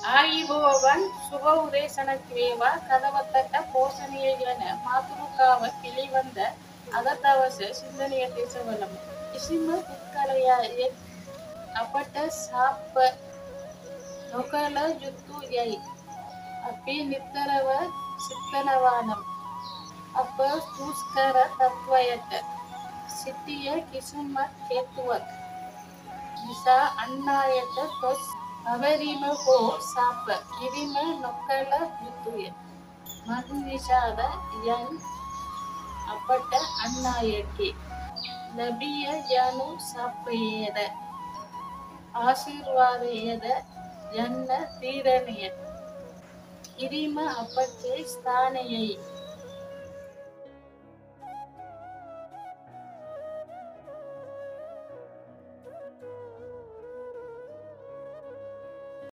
ආයිබෝවන් සුබ උදේසනක් වේවා කදවත්තට පෝෂණීය යන මාතෘකාව පිළිබඳ අද දවස සින්දනයට එසවලමු. කිසිම පුද්ගලයෙක් අපට සාප නොකළ යුතු යැයි අපි නිතරව සිතනවා නම් අප දුෂ්කර තත්වයට සිටිය කිසිම හේතුවක් නිසා අන් අයට දොස් අවරීම හෝ සාප කිරීම නොකළ යුතුය. මන්විෂාද යන් අපට අන් අයගේ ලැබිය යනු සපයේද ආශිර්වාදයේද යන්න තීරණය කිරීම අපගේ ස්ථානයයි.